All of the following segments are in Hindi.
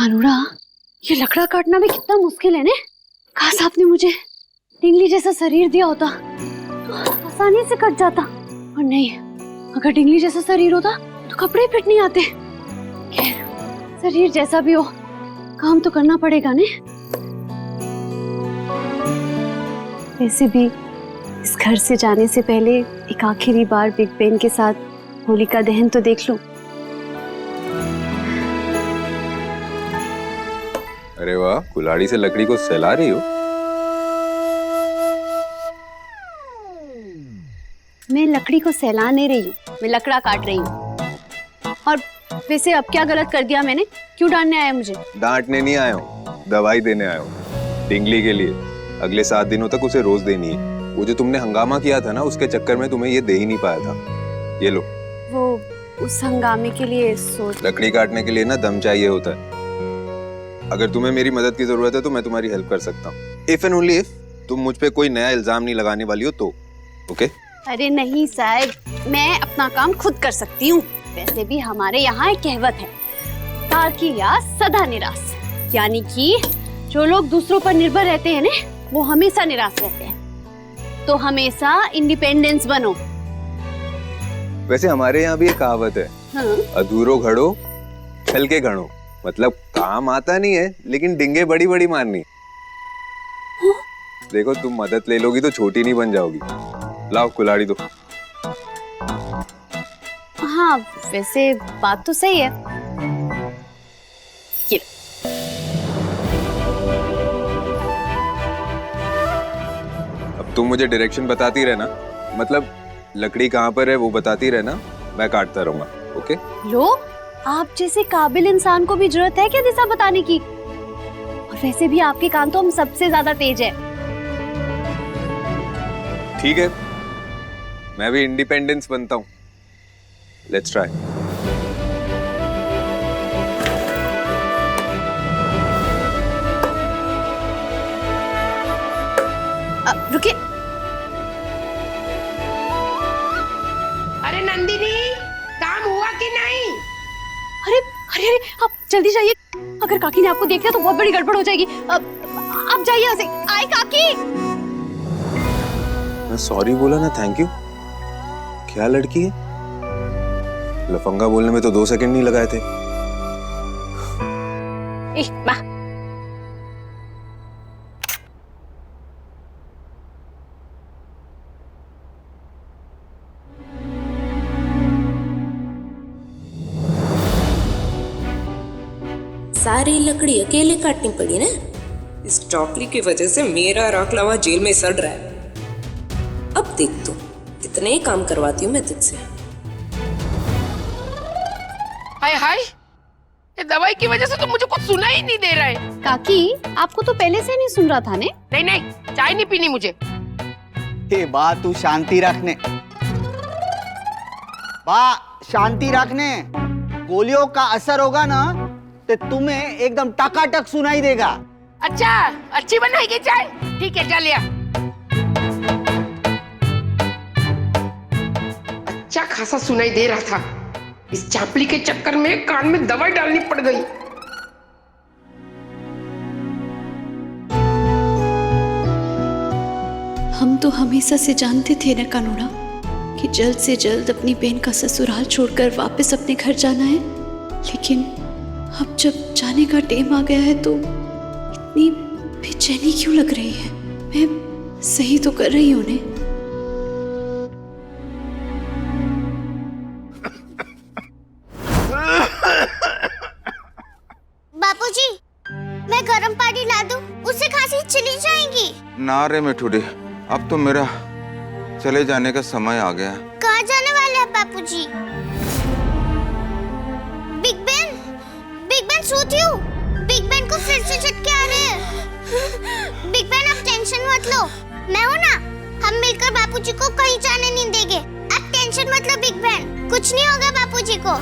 कानूड़ा, ये लकड़ा काटना भी कितना मुश्किल है ने। काश आपने मुझे टिंगली जैसा शरीर दिया होता तो आसानी से कट जाता, और नहीं, अगर टिंगली जैसा शरीर होता तो कपड़े फिट नहीं आते। खैर, शरीर जैसा भी हो, काम तो करना पड़ेगा ने। वैसे भी इस घर से जाने से पहले एक आखिरी बार बिग बेन के साथ होलिका दहन तो देख लूं। अरे वाह, कुल्हाड़ी से लकड़ी को सहला रही हो। मैं लकड़ी को सहला नहीं रही हूँ, मैं लकड़ा काट रही हूँ। और वैसे अब क्या गलत कर दिया मैंने? क्यों डांटने आया मुझे? डांटने नहीं आया हूँ, दवाई देने आया हूँ टिंगली के लिए। अगले 7 दिनों तक उसे रोज देनी है। वो जो तुमने हंगामा किया था ना, उसके चक्कर में तुम्हें ये दे ही नहीं पाया था। ये लो। वो उस हंगामे के लिए लकड़ी काटने के लिए ना दम चाहिए होता है। अगर तुम्हें मेरी मदद की जरूरत है तो मैं तुम्हारी हेल्प कर सकता हूँ। इफ एंड ओनली इफ तुम मुझ पे कोई नया इल्जाम नहीं लगाने वाली हो तो। ओके? अरे नहीं साहब, मैं अपना काम खुद कर सकती हूँ। वैसे भी हमारे यहाँ एक कहवत है, ताकि या सदा निराश, यानी कि जो लोग दूसरों पर निर्भर रहते हैं ना, वो हमेशा निराश रहते हैं। तो हमेशा इंडिपेंडेंस बनो। वैसे हमारे यहाँ भी एक कहावत है, हाँ? अधूरो घड़ो छल के घड़ो। मतलब काम आता नहीं है लेकिन डिंगे बड़ी बड़ी मारनी। देखो, तुम मदद ले लोगी तो छोटी नहीं बन जाओगी। लाओ कुल्हाड़ी दो। हाँ, वैसे बात तो सही है। ये अब तुम मुझे डायरेक्शन बताती रहना, मतलब लकड़ी कहाँ पर है वो बताती रहना, मैं काटता रहूंगा। ओके? लो, आप जैसे काबिल इंसान को भी जरूरत है क्या दिशा बताने की? और वैसे भी आपके काम तो हम सबसे ज्यादा तेज है। ठीक है, मैं भी इंडिपेंडेंस बनता हूँ। Let's try. रुकिए। अरे नंदिनी, काम हुआ कि नहीं? अरे अरे अरे, आप जल्दी जाइए। अगर काकी ने आपको देख लिया तो बहुत बड़ी गड़बड़ हो जाएगी। आप जाइए यहाँ से। आए काकी। मैं सॉरी बोला ना, थैंक यू। क्या लड़की है, लफंगा बोलने में तो 2 सेकंड नहीं लगाए थे। वाह। सारी लकड़ी अकेले काटनी पड़ी ना। इस टॉपली की वजह से मेरा राखलावा जेल में सड़ रहा है। अब देख तू, कितने ही काम करवाती हूँ मैं तुझसे। हाय हाय, ये दवाई की वजह से तो मुझे कुछ सुना ही नहीं दे रहा है। काकी, आपको तो पहले से नहीं सुन रहा था ने? नहीं नहीं, चाय नहीं पीनी मुझे। हे बा, तू शांति रखने। बा, शांति रखने। गोलियों का असर होगा ना तो तुम्हें एकदम टकाटक सुनाई देगा। अच्छा, अच्छी बनाएगी चाय? ठीक है, चल लिया। अच्छा खासा सुनाई दे रहा था। इस चापली के चक्कर में कान में दवाई डालनी पड़ गई। हम तो हमेशा से जानते थे ना कानूड़ा कि जल्द से जल्द अपनी बहन का ससुराल छोड़कर वापस अपने घर जाना है, लेकिन अब जब जाने का टाइम आ गया है तो इतनी बेचैनी क्यों लग रही है? मैं सही तो कर रही हूँ ने? बापूजी, मैं गरम पानी ला दूं, उससे खांसी चली जाएगी। ना रे मिठुड़ी, अब तो मेरा चले जाने का समय आ गया। कहाँ जाने वाले हैं बापूजी? बिग बेन, बिग बेन सोती हूँ। बिग बेन को फिर से झटके आ रहे हैं। बिग बेन, आप टेंशन मत लो, मैं हूँ ना। हम मिलकर बापूजी को कहीं जाने नहीं देंगे। आप टेंशन मत लो बिग बेन, कुछ नहीं होगा बापूजी को।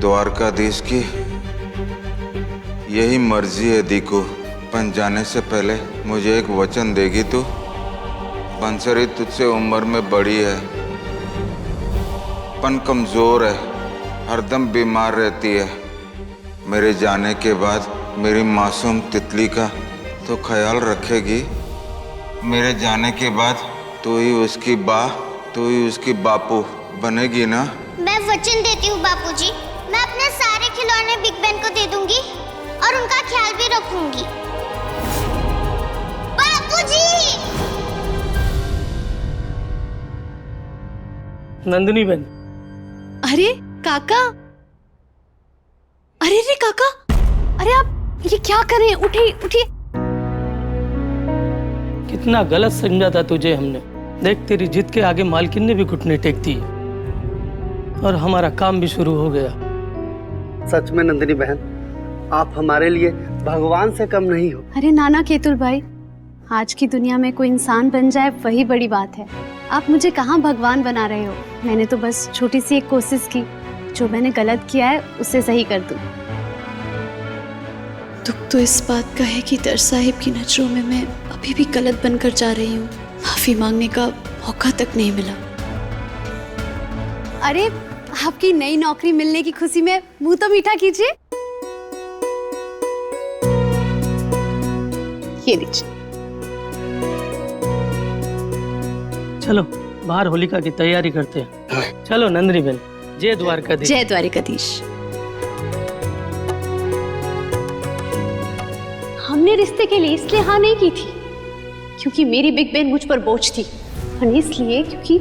द्वारकाधीश की यही मर्जी है दीकू। बन जाने से पहले मुझे एक वचन देगी तू? बंसरी तुझसे उम्र में बड़ी है, पन कमजोर है, हरदम बीमार रहती है। मेरे जाने के बाद मेरी मासूम तितली का तो ख्याल रखेगी। मेरे जाने के बाद तू ही उसकी तू ही उसकी बापू बनेगी ना? मैं वचन देती हूँ बापूजी, मैं अपने सारे खिलौने बिग बैन को दे दूंगी और उनका ख्याल भी रखूंगी। बापूजी! नंदिनी बहन। अरे काका, अरे रे काका, अरे आप ये क्या कर रहे हैं? उठिए उठिए। कितना गलत समझा था तुझे हमने। देख तेरी जिद के आगे मालकिन ने भी घुटने टेक दिए और हमारा काम भी शुरू हो गया। सच में नंदिनी बहन, आप हमारे लिए भगवान से कम नहीं हो। अरे नाना केतुल भाई, आज की दुनिया में कोई इंसान बन जाए वही बड़ी बात है। आप मुझे कहाँ भगवान बना रहे हो? मैंने तो बस छोटी सी एक कोशिश की, जो मैंने गलत किया है उसे सही कर दूं। दुख तो इस बात का है कि दर साहिब की नजरों में मैं अभी भी गलत बनकर जा रही हूँ। माफी मांगने का मौका तक नहीं मिला। अरे आपकी नई नौकरी मिलने की खुशी में मुंह तो मीठा कीजिए। ये लीजिए। चलो बाहर होलिका की तैयारी करते हैं। चलो नंदिनी बहन, जय द्वारकाधीश। जय द्वारकाधीश। हमने रिश्ते के लिए इसलिए हाँ नहीं की थी क्योंकि मेरी बिग बहन मुझ पर बोझ थी, और इसलिए क्योंकि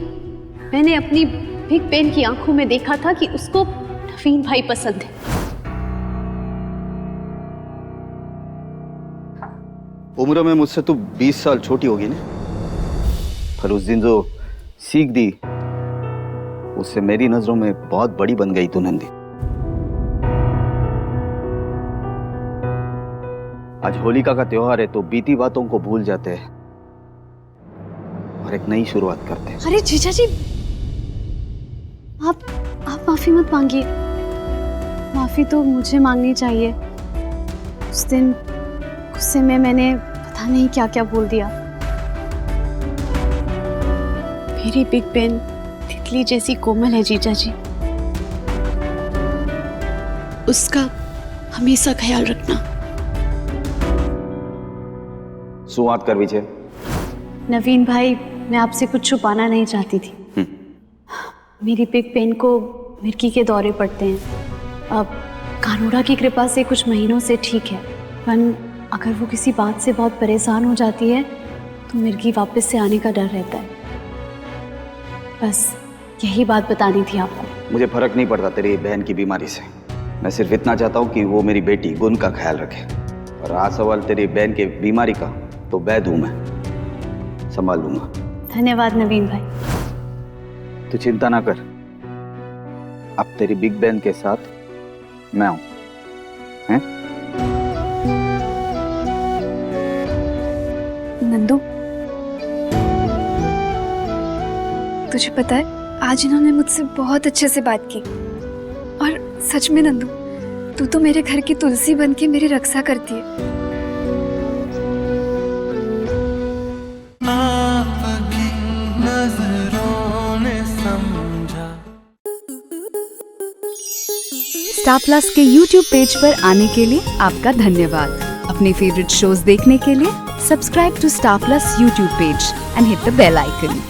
मैंने अपनी बिग बहन की आंखों में देखा था कि उसको नवीन भाई पसंद है। उम्र में मुझसे तो 20 साल छोटी होगी ना, पर उस दिन जो सीख दी उससे मेरी नजरों में बहुत बड़ी बन गई तू नंदी। आज होलिका का त्योहार है तो बीती बातों को भूल जाते हैं और एक नई शुरुआत करते हैं। अरे जीजा जी, आप माफी मत मांगिए। माफी तो मुझे मांगनी चाहिए। उस दिन गुस्से में मैंने पता नहीं क्या क्या बोल दिया। मेरी बिग बहन तितली जैसी कोमल है जीजा जी। उसका हमेशा ख्याल रखना। शुरुआत कर विजय। नवीन भाई, मैं आपसे कुछ छुपाना नहीं चाहती थी। मेरी बिग बहन को मिर्गी के दौरे पड़ते हैं। अब कानूड़ा की कृपा से कुछ महीनों से ठीक है, पर अगर वो किसी बात से बहुत परेशान हो जाती है तो मिर्गी वापस से आने का डर रहता है। बस यही बात बतानी थी आपको। मुझे फर्क नहीं पड़ता तेरी बहन की बीमारी से। मैं सिर्फ इतना चाहता हूँ कि वो मेरी बेटी गुन का ख्याल रखे। और रहा सवाल तेरी बहन की बीमारी का, तो वैद हूं मैं, संभाल लूंगा। धन्यवाद नवीन भाई। तू चिंता ना कर, अब तेरी बिग बहन के साथ मैं हूं, हैं? नंदू, तुझे पता है आज इन्होंने मुझसे बहुत अच्छे से बात की। और सच में नंदू, तू तो मेरे घर की तुलसी बन के मेरी रक्षा करती है। स्टार प्लस के YouTube पेज पर आने के लिए आपका धन्यवाद। अपने फेवरेट शोज देखने के लिए subscribe to Star Plus YouTube page and hit the bell icon.